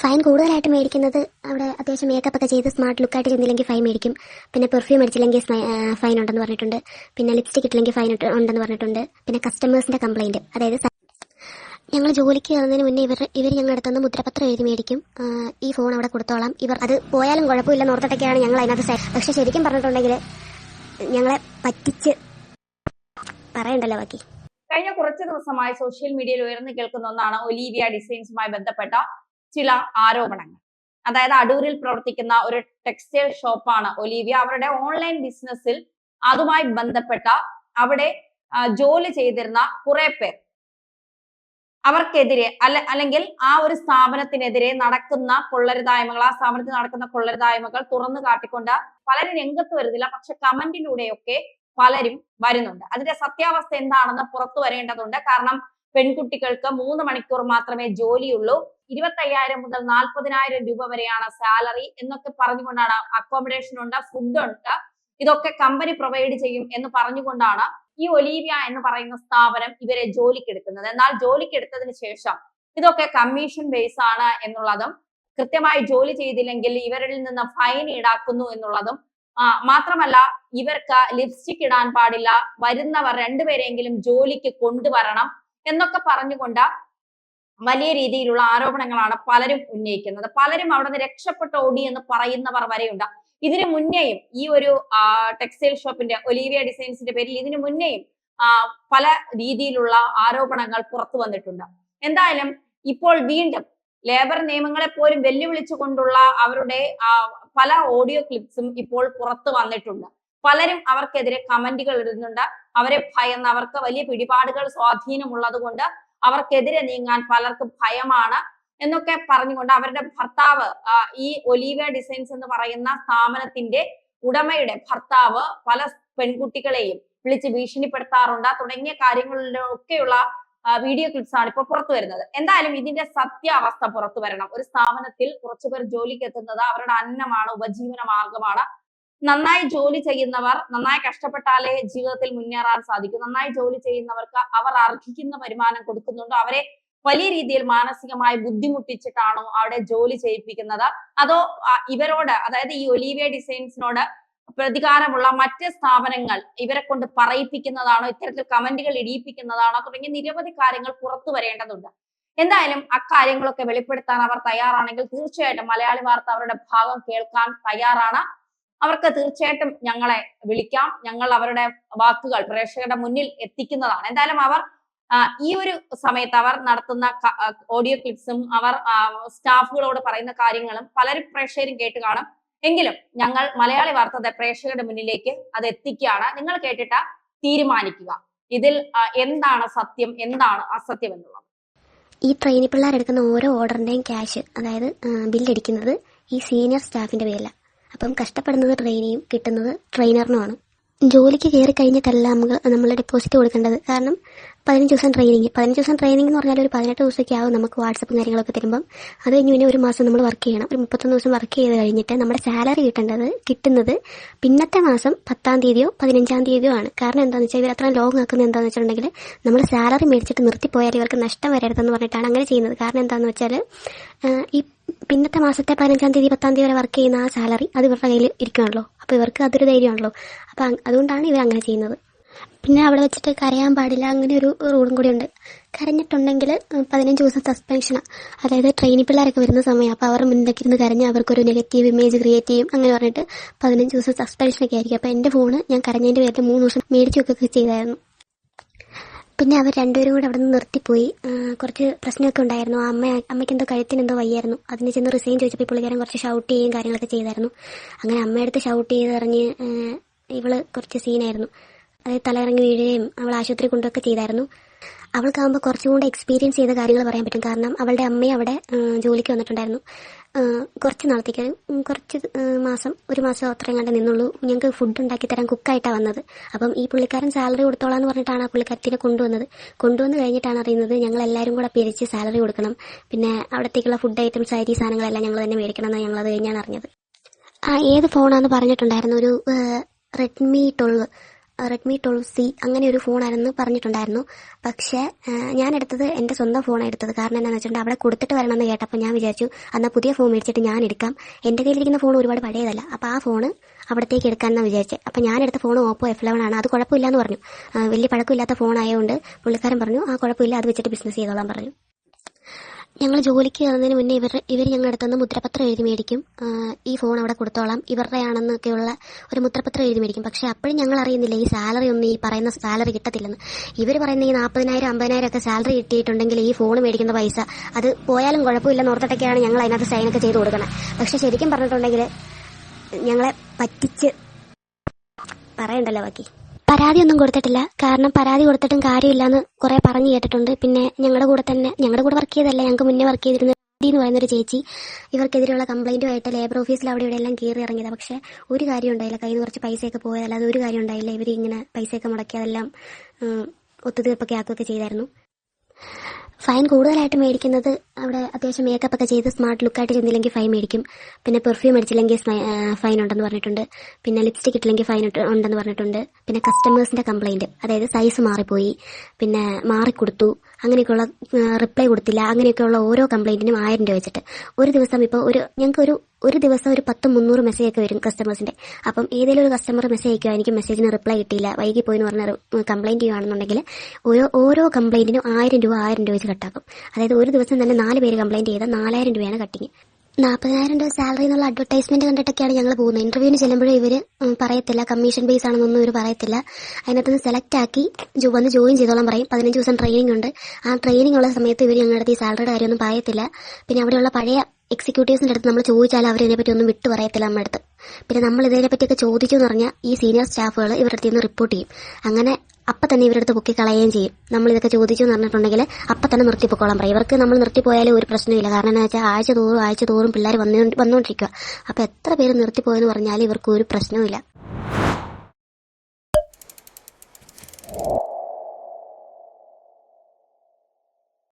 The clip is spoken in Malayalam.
ഫൈൻ കൂടുതലായിട്ട് മേടിക്കുന്നത് അവിടെ അത്യാവശ്യം മേക്കപ്പ് ഒക്കെ ചെയ്ത് സ്മാർട്ട് ലുക്കായിട്ട് ചെന്നില്ലെങ്കിൽ ഫൈൻ മേടിക്കും. പിന്നെ പെർഫ്യൂം അടിച്ചില്ലെങ്കിൽ ഫൈൻ ഉണ്ടെന്ന് പറഞ്ഞിട്ടുണ്ട്. പിന്നെ ലിപ്സ്റ്റിക് ഇട്ടില്ലെങ്കിൽ ഫൈൻ ഉണ്ടെന്ന് പറഞ്ഞിട്ടുണ്ട്. പിന്നെ കസ്റ്റമേഴ്സിന്റെ കംപ്ലൈന്റ്, അതായത് ഞങ്ങൾ ജോലിക്ക് കയറുന്നതിന് മുന്നേ ഇവർ ഞങ്ങളുടെ അടുത്തുനിന്ന് മുദ്രപത്രം എഴുതി മേടിക്കും. ഈ ഫോൺ അവിടെ കൊടുത്തോളാം, ഇവർ അത് പോയാലും കുഴപ്പമില്ല ഓർത്തിട്ടൊക്കെയാണ് ഞങ്ങൾ അതിനകത്ത്. പക്ഷെ ശരിക്കും പറഞ്ഞിട്ടുണ്ടെങ്കിൽ ഞങ്ങളെ പറ്റിച്ച് പറയണ്ടല്ലോ ബാക്കി. കഴിഞ്ഞ കുറച്ച് ദിവസമായി സോഷ്യൽ മീഡിയയിൽ ഉയർന്നു കേൾക്കുന്ന ഒന്നാണ് ഒലീവിയ ഡിസൈൻസുമായി ബന്ധപ്പെട്ട ചില ആരോപണങ്ങൾ. അതായത് അടൂരിൽ പ്രവർത്തിക്കുന്ന ഒരു ടെക്സ്റ്റൈൽ ഷോപ്പാണ് ഒലീവിയ. അവരുടെ ഓൺലൈൻ ബിസിനസ്സിൽ അതുമായി ബന്ധപ്പെട്ട അവിടെ ജോലി ചെയ്തിരുന്ന കുറെ പേർ അവർക്കെതിരെ അല്ലെങ്കിൽ ആ ഒരു സ്ഥാപനത്തിനെതിരെ നടക്കുന്ന കൊള്ളരുതായ്മകൾ, ആ സ്ഥാപനത്തിൽ നടക്കുന്ന കൊള്ളരുതായ്മകൾ തുറന്നു കാട്ടിക്കൊണ്ട് പലരും രംഗത്ത് വരുന്നില്ല. പക്ഷെ കമന്റിലൂടെയൊക്കെ പലരും വരുന്നുണ്ട്. അതിന്റെ സത്യാവസ്ഥ എന്താണെന്ന് പുറത്തു വരേണ്ടതുണ്ട്. കാരണം പെൺകുട്ടികൾക്ക് 3 മണിക്കൂർ മാത്രമേ ജോലിയുള്ളൂ, 25,000 മുതൽ 40,000 രൂപ വരെയാണ് സാലറി എന്നൊക്കെ പറഞ്ഞുകൊണ്ടാണ്, അക്കോമഡേഷൻ ഉണ്ട്, ഫുഡ് ഉണ്ട്, ഇതൊക്കെ കമ്പനി പ്രൊവൈഡ് ചെയ്യും എന്ന് പറഞ്ഞുകൊണ്ടാണ് ഈ ഒലീവിയ എന്ന് പറയുന്ന സ്ഥാപനം ഇവരെ ജോലിക്കെടുക്കുന്നത്. എന്നാൽ ജോലിക്കെടുത്തതിന് ശേഷം ഇതൊക്കെ കമ്മീഷൻ ബേസ് ആണ് എന്നുള്ളതും, കൃത്യമായി ജോലി ചെയ്തില്ലെങ്കിൽ ഇവരിൽ നിന്ന് ഫൈൻ ഈടാക്കുന്നു എന്നുള്ളതും, മാത്രമല്ല ഇവർക്ക് ലിപ്സ്റ്റിക് ഇടാൻ പാടില്ല, വരുന്നവർ രണ്ടുപേരെങ്കിലും ജോലിക്ക് കൊണ്ടുവരണം എന്നൊക്കെ പറഞ്ഞുകൊണ്ട് വലിയ രീതിയിലുള്ള ആരോപണങ്ങളാണ് പലരും ഉന്നയിക്കുന്നത്. പലരും അവിടെ നിന്ന് രക്ഷപ്പെട്ട് ഓടി എന്ന് പറയുന്നവർ വരെയുണ്ട്. ഇതിനു മുന്നേയും ഈ ഒരു ടെക്സ്റ്റൈൽ ഷോപ്പിന്റെ ഒലീവിയ ഡിസൈൻസിന്റെ പേരിൽ ഇതിനു മുന്നേയും പല രീതിയിലുള്ള ആരോപണങ്ങൾ പുറത്തു വന്നിട്ടുണ്ട്. എന്തായാലും ഇപ്പോൾ വീണ്ടും ലേബർ നിയമങ്ങളെ പോലും വെല്ലുവിളിച്ചുകൊണ്ടുള്ള അവരുടെ പല ഓഡിയോ ക്ലിപ്സും ഇപ്പോൾ പുറത്തു വന്നിട്ടുണ്ട്. പലരും അവർക്കെതിരെ കമന്റുകൾ ഇടുന്നുണ്ട്. അവരെ ഭയന്ന്, അവർക്ക് വലിയ പിടിപാടുകൾ സ്വാധീനമുള്ളത് കൊണ്ട് അവർക്കെതിരെ നീങ്ങാൻ പലർക്കും ഭയമാണ് എന്നൊക്കെ പറഞ്ഞുകൊണ്ട് അവരുടെ ഭർത്താവ്, ഈ ഒലീവിയ ഡിസൈൻസ് എന്ന് പറയുന്ന സ്ഥാപനത്തിന്റെ ഉടമയുടെ ഭർത്താവ് പല പെൺകുട്ടികളെയും വിളിച്ച് ഭീഷണിപ്പെടുത്താറുണ്ട് തുടങ്ങിയ കാര്യങ്ങളിലൊക്കെയുള്ള വീഡിയോ ക്ലിപ്സ് ആണ് ഇപ്പോൾ പുറത്തു വരുന്നത്. എന്തായാലും ഇതിന്റെ സത്യാവസ്ഥ പുറത്തു വരണം. ഒരു സ്ഥാപനത്തിൽ കുറച്ചുപേർ ജോലിക്ക് എത്തുന്നത് അവരുടെ അന്നമാണ്, ഉപജീവന മാർഗമാണ്. നന്നായി ജോലി ചെയ്യുന്നവർ നന്നായി കഷ്ടപ്പെട്ടാലേ ജീവിതത്തിൽ മുന്നേറാൻ സാധിക്കും. നന്നായി ജോലി ചെയ്യുന്നവർക്ക് അവർ അർഹിക്കുന്ന വരുമാനം കൊടുക്കുന്നുണ്ടോ, അവരെ വലിയ രീതിയിൽ മാനസികമായി ബുദ്ധിമുട്ടിച്ചിട്ടാണോ അവിടെ ജോലി ചെയ്യിപ്പിക്കുന്നത്, അതോ ഇവരോട്, അതായത് ഈ ഒലീവിയ ഡിസൈൻസിനോട് പ്രതികാരമുള്ള മറ്റ് സ്ഥാപനങ്ങൾ ഇവരെ കൊണ്ട് പറയിപ്പിക്കുന്നതാണോ, ഇത്തരത്തിൽ കമന്റുകൾ ഇടിയിപ്പിക്കുന്നതാണോ തുടങ്ങിയ നിരവധി കാര്യങ്ങൾ പുറത്തു വരേണ്ടതുണ്ട്. എന്തായാലും അക്കാര്യങ്ങളൊക്കെ വെളിപ്പെടുത്താൻ അവർ തയ്യാറാണെങ്കിൽ തീർച്ചയായിട്ടും മലയാളി വാർത്ത അവരുടെ ഭാഗം കേൾക്കാൻ തയ്യാറാണ്. അവർക്ക് തീർച്ചയായിട്ടും ഞങ്ങളെ വിളിക്കാം. ഞങ്ങൾ അവരുടെ വാക്കുകൾ പ്രേക്ഷകരുടെ മുന്നിൽ എത്തിക്കുന്നതാണ്. എന്തായാലും അവർ ഈ ഒരു സമയത്ത് അവർ നടത്തുന്ന ഓഡിയോ ക്ലിപ്സും അവർ സ്റ്റാഫുകളോട് പറയുന്ന കാര്യങ്ങളും പലരും പ്രേക്ഷകരും കേട്ട് കാണും. എങ്കിലും ഞങ്ങൾ മലയാളി വാർത്ത പ്രേക്ഷകരുടെ മുന്നിലേക്ക് അത് എത്തിക്കുകയാണ്. നിങ്ങൾ കേട്ടിട്ട് തീരുമാനിക്കുക ഇതിൽ എന്താണ് സത്യം, എന്താണ് അസത്യം എന്നുള്ളത്. ഈ ട്രെയിനി പിള്ളേർ എടുക്കുന്ന ഓരോ ഓർഡറിന്റെയും ക്യാഷ്, അതായത് ബില്ലടിക്കുന്നത് ഈ സീനിയർ സ്റ്റാഫിന്റെ പേരിലാണ്. അപ്പം കഷ്ടപ്പെടുന്നത് ട്രെയിനിയും കിട്ടുന്നത് ട്രെയിനറിനുമാണ്. ജോലിക്ക് കയറി കഴിഞ്ഞിട്ടല്ല നമ്മൾ ഡെപ്പോസിറ്റ് കൊടുക്കേണ്ടത്. കാരണം 15 ദിവസം ട്രെയിനിങ്. 15 ദിവസം ട്രെയിനിങ് എന്ന് പറഞ്ഞാൽ ഒരു 18 ദിവസമൊക്കെ ആവും നമുക്ക് വാട്സപ്പും കാര്യങ്ങളൊക്കെ തരുമ്പം. അത് കഴിഞ്ഞ് പിന്നെ ഒരു മാസം നമ്മൾ വർക്ക് ചെയ്യണം. ഒരു 31 ദിവസം വർക്ക് ചെയ്ത് കഴിഞ്ഞിട്ട് നമ്മുടെ സാലറി കിട്ടുന്നത് പിന്നത്തെ മാസം 10-ാം തീയതിയോ 15-ാം തീയതിയോ ആണ്. കാരണം എന്താണെന്ന് വെച്ചാൽ ഇവർ അത്ര ലോങ് ആക്കുന്നത് എന്താണെന്ന് വെച്ചിട്ടുണ്ടെങ്കിൽ നമ്മൾ സാലറി മേടിച്ചിട്ട് നിർത്തിപ്പോയാൽ ഇവർക്ക് നഷ്ടം വരരുതെന്ന് പറഞ്ഞിട്ടാണ് അങ്ങനെ ചെയ്യുന്നത്. കാരണം എന്താണെന്ന് വെച്ചാൽ ഈ പിന്നത്തെ മാസത്തെ 15-ാം തീയതി 10-ാം തീയതി വരെ വർക്ക് ചെയ്യുന്ന ആ സാലറി അത് ഇവരുടെ കയ്യിൽ ഇരിക്കുമല്ലോ. അപ്പോൾ ഇവർക്ക് അതൊരു ധൈര്യമാണല്ലോ. അപ്പം അതുകൊണ്ടാണ് ഇവർ അങ്ങനെ ചെയ്യുന്നത്. പിന്നെ അവിടെ വെച്ചിട്ട് കരയാൻ പാടില്ല, അങ്ങനെ ഒരു റൂളും കൂടി ഉണ്ട്. കരഞ്ഞിട്ടുണ്ടെങ്കിൽ 15 ദിവസം സസ്പെൻഷനാണ്. അതായത് ട്രെയിനി പിള്ളേരൊക്കെ വരുന്ന സമയം, അപ്പോൾ അവർ മുൻപൊക്കെ ഇരുന്ന് കരഞ്ഞ് അവർക്കൊരു നെഗറ്റീവ് ഇമേജ് ക്രിയേറ്റ് ചെയ്യും. അങ്ങനെ പറഞ്ഞിട്ട് 15 ദിവസം സസ്പെൻഷനൊക്കെ ആയിരിക്കും. അപ്പോൾ എൻ്റെ ഫോണ് ഞാൻ കരഞ്ഞതിൻ്റെ പേരിൽ 3 ദിവസം മേടിച്ചു വെക്കുകയൊക്കെ ചെയ്തായിരുന്നു. പിന്നെ അവർ രണ്ടുപേരും കൂടെ അവിടെ നിന്ന് നിർത്തിപ്പോയി. കുറച്ച് പ്രശ്നമൊക്കെ ഉണ്ടായിരുന്നു. അമ്മയ്ക്ക് എന്തോ കഴുത്തിനെന്തോ വയ്യായിരുന്നു. അതിന് ചെന്ന് റിസൈൻ ചോദിച്ചപ്പോൾ പുള്ളിക്കാരൻ കുറച്ച് ഷൗട്ട് ചെയ്യുകയും കാര്യങ്ങളൊക്കെ ചെയ്തായിരുന്നു. അങ്ങനെ അമ്മയടുത്ത് ഷൗട്ട് ചെയ്ത് ഇറങ്ങി ഇവള് കുറച്ച് സീനായിരുന്നു. അതായത് തലയിറങ്ങി വീഴുകയും അവൾ ആശുപത്രി കൊണ്ടുവൊക്കെ ചെയ്തായിരുന്നു. അവൾക്കാകുമ്പോൾ കുറച്ചും കൂടെ എക്സ്പീരിയൻസ് ചെയ്ത കാര്യങ്ങൾ പറയാൻ പറ്റും. കാരണം അവളുടെ അമ്മയും അവിടെ ജോലിക്ക് വന്നിട്ടുണ്ടായിരുന്നു. കുറച്ച് നാളത്തേക്ക്, കുറച്ച് ഒരു മാസം അത്രയും കണ്ട് നിന്നുള്ളൂ. ഞങ്ങൾക്ക് ഫുഡ് ഉണ്ടാക്കി തരാൻ കുക്കായിട്ടാണ് വന്നത്. അപ്പം ഈ പുള്ളിക്കാരൻ സാലറി കൊടുത്തോളാന്ന് പറഞ്ഞിട്ടാണ് ആ പുള്ളിക്കാരത്തിനെ കൊണ്ടുവന്ന് കഴിഞ്ഞിട്ടാണ് അറിയുന്നത് ഞങ്ങൾ എല്ലാവരും കൂടെ പിരിച്ച് സാലറി കൊടുക്കണം, പിന്നെ അവിടത്തേക്കുള്ള ഫുഡ് ഐറ്റംസ് അരി സാധനങ്ങളെല്ലാം ഞങ്ങൾ തന്നെ മേടിക്കണം എന്ന് ഞങ്ങളത് കഴിഞ്ഞാണ് അറിഞ്ഞത്. ഏത് ഫോണാന്ന് പറഞ്ഞിട്ടുണ്ടായിരുന്നു, ഒരു റെഡ്മി 12. റെഡ്മി 12C അങ്ങനെ ഒരു ഫോണായിരുന്നു പറഞ്ഞിട്ടുണ്ടായിരുന്നു. പക്ഷേ ഞാൻ എടുത്തത് എൻ്റെ സ്വന്തം ഫോണാണ് എടുത്തത്. കാരണം എന്താണെന്ന് വെച്ചിട്ടുണ്ടെങ്കിൽ അവിടെ കൊടുത്തിട്ട് വരണമെന്ന് കേട്ടപ്പോൾ ഞാൻ വിചാരിച്ചു എന്നാൽ പുതിയ ഫോൺ മേടിച്ചിട്ട് ഞാൻ എടുക്കാം. എൻ്റെ കയ്യിലിരിക്കുന്ന ഫോൺ ഒരുപാട് പഴയതല്ല. അപ്പോൾ ആ ഫോണ് അവിടത്തേക്ക് എടുക്കാമെന്നാണ് വിചാരിച്ചത്. അപ്പോൾ ഞാൻ എടുത്ത ഫോൺ ഓപ്പോ F11 ആണ്. അത് കുഴപ്പമില്ല എന്ന് പറഞ്ഞു. വലിയ പഴക്കമില്ലാത്ത ഫോൺ ആയതുകൊണ്ട് പുള്ളിക്കാരൻ പറഞ്ഞു കുഴപ്പമില്ല, അത് വെച്ചിട്ട് ബിസിനസ് ചെയ്തോളാൻ പറഞ്ഞു. ഞങ്ങൾ ജോലിക്ക് കയറുന്നതിന് മുന്നേ ഇവർ ഞങ്ങളുടെ അടുത്തുനിന്ന് മുദ്രപത്രം എഴുതി മേടിക്കും. ഈ ഫോൺ അവിടെ കൊടുത്തോളാം, ഇവരുടെ ആണെന്നൊക്കെയുള്ള ഒരു മുദ്രപത്രം എഴുതി മേടിക്കും. പക്ഷേ അപ്പോഴും ഞങ്ങൾ അറിയുന്നില്ല ഈ സാലറി ഒന്നും ഈ പറയുന്ന സാലറി കിട്ടത്തില്ലെന്ന്. ഇവർ പറയുന്ന ഈ 40,000 50,000 ഒക്കെ സാലറി കിട്ടിയിട്ടുണ്ടെങ്കിൽ ഈ ഫോൺ മേടിക്കുന്ന പൈസ അത് പോയാലും കുഴപ്പമില്ലെന്ന് ഓർത്തിട്ടൊക്കെയാണ് ഞങ്ങൾ അതിനകത്ത് സൈനൊക്കെ ചെയ്ത് കൊടുക്കണം. പക്ഷെ ശരിക്കും പറഞ്ഞിട്ടുണ്ടെങ്കിൽ ഞങ്ങളെ പറ്റിച്ച് പറയണ്ടല്ലോ ബാക്കി. പരാതിയൊന്നും കൊടുത്തിട്ടില്ല. കാരണം പരാതി കൊടുത്തിട്ടും കാര്യമില്ലാന്ന് കുറെ പറഞ്ഞു കേട്ടിട്ടുണ്ട്. പിന്നെ ഞങ്ങളുടെ കൂടെ വർക്ക് ചെയ്തല്ല, ഞങ്ങൾക്ക് മുന്നേ വർക്ക് ചെയ്തിരുന്ന എന്ന് പറയുന്നൊരു ചേച്ചി ഇവർക്കെതിരെയുള്ള കംപ്ലൈന്റുമായിട്ട് ലേബർ ഓഫീസിൽ അവിടെ ഇവിടെ എല്ലാം കയറി ഇറങ്ങിയത്. പക്ഷെ ഒരു കാര്യം ഉണ്ടായില്ല. കയ്യിൽ നിന്ന് കുറച്ച് പൈസയൊക്കെ പോയതല്ലാതെ ഒരു കാര്യം ഉണ്ടായില്ല. ഇവർ ഇങ്ങനെ പൈസയൊക്കെ മുടക്കി അതെല്ലാം ഒത്തുതീർപ്പൊക്കെ ആക്കുകയൊക്കെ ചെയ്തായിരുന്നു. ഫൈൻ കൂടുതലായിട്ട് മേടിക്കുന്നത് അവിടെ അത്യാവശ്യം മേക്കപ്പ് ഒക്കെ ചെയ്ത് സ്മാർട്ട് ലുക്കായിട്ട് ചെന്നില്ലെങ്കിൽ ഫൈൻ മേടിക്കും. പിന്നെ പെർഫ്യൂം അടിച്ചില്ലെങ്കിൽ ഫൈൻ ഉണ്ടെന്ന് പറഞ്ഞിട്ടുണ്ട്. പിന്നെ ലിപ്സ്റ്റിക് ഇട്ടില്ലെങ്കിൽ ഫൈൻ ഉണ്ടെന്ന് പറഞ്ഞിട്ടുണ്ട്. പിന്നെ കസ്റ്റമേഴ്സിന്റെ കംപ്ലൈന്റ്, അതായത് സൈസ് മാറിപ്പോയി, പിന്നെ മാറിക്കൊടുത്തു, അങ്ങനെയൊക്കെയുള്ള റിപ്ലൈ കൊടുത്തില്ല, അങ്ങനെയൊക്കെയുള്ള ഓരോ കംപ്ലൈന്റിനും 1000 രൂപ വെച്ചിട്ട്. ഒരു ദിവസം ഇപ്പോൾ ഞങ്ങൾക്ക് ഒരു ദിവസം ഒരു 10-300 മെസ്സേജ് ഒക്കെ വരും കസ്റ്റമേഴ്സിന്റെ. അപ്പം ഏതെങ്കിലും ഒരു കസ്റ്റമർ മെസ്സേജ് അയക്കുക, എനിക്ക് മെസ്സേജിന് റിപ്ലൈ കിട്ടിയില്ല, വൈകി പോയി എന്ന് പറഞ്ഞ കംപ്ലൈന്റ് ചെയ്യുകയാണെന്നുണ്ടെങ്കിൽ ഓരോ കംപ്ലൈന്റിനും 1000 രൂപ വെച്ച് കട്ടാക്കും. അതായത് ഒരു ദിവസം തന്നെ 4 പേര് കംപ്ലൈന്റ് ചെയ്താൽ 4000 രൂപയാണ് കട്ടിങ്. 40,000 രൂപ സാലറി എന്നുള്ള അഡ്വർടൈസ്മെന്റ് കണ്ടിട്ടൊക്കെയാണ് ഞങ്ങൾ പോകുന്നത്. ഇന്റർവ്യൂവിന് ചെല്ലുമ്പോഴേ ഇവര് പറയത്തില്ല, കമ്മീഷൻ ബേസ് ആണെന്നൊന്നും ഇവർ പറയത്തില്ല. അതിനകത്ത് സെലക്ട് ആക്കി വന്ന് ജോയിൻ ചെയ്തോളാൻ പറയും. 15 ദിവസം ട്രെയിനിങ് ഉണ്ട്. ആ ട്രെയിനിങ് ഉള്ള സമയത്ത് ഇവർ ഞങ്ങളുടെ അടുത്ത് ഈ സാലറിയുടെ കാര്യമൊന്നും പറയത്തില്ല. പിന്നെ അവിടെയുള്ള പഴയ എക്സിക്യൂട്ടീവ്സിന്റെ അടുത്ത് നമ്മൾ ചോദിച്ചാൽ അവർ ഇതിനെപ്പറ്റി ഒന്നും വിട്ടു പറയത്തില്ല നമ്മുടെ അടുത്ത്. പിന്നെ നമ്മൾ ഇതിനെപ്പറ്റിയൊക്കെ ചോദിച്ചു എന്ന് പറഞ്ഞാൽ ഈ സീനിയർ സ്റ്റാഫുകൾ ഇവരുടെ അടുത്ത് നിന്ന് റിപ്പോർട്ട് ചെയ്യും. അങ്ങനെ അപ്പം തന്നെ ഇവരുടെ അടുത്ത് പൊക്കി കളയുകയും ചെയ്യും. നമ്മൾ ഇതൊക്കെ ചോദിച്ചു എന്ന് പറഞ്ഞിട്ടുണ്ടെങ്കിൽ അപ്പം തന്നെ നിർത്തിപ്പോക്കോളാം പറയും. ഇവർക്ക് നമ്മൾ നിർത്തിപ്പോയാലും ഒരു പ്രശ്നമില്ല. കാരണം എന്താ വെച്ചാൽ ആഴ്ച തോറും പിള്ളേർ വന്നുകൊണ്ടിരിക്കുക. അപ്പം എത്ര പേര് നിർത്തിപ്പോയെന്ന് പറഞ്ഞാലും ഇവർക്ക് ഒരു പ്രശ്നവുമില്ല.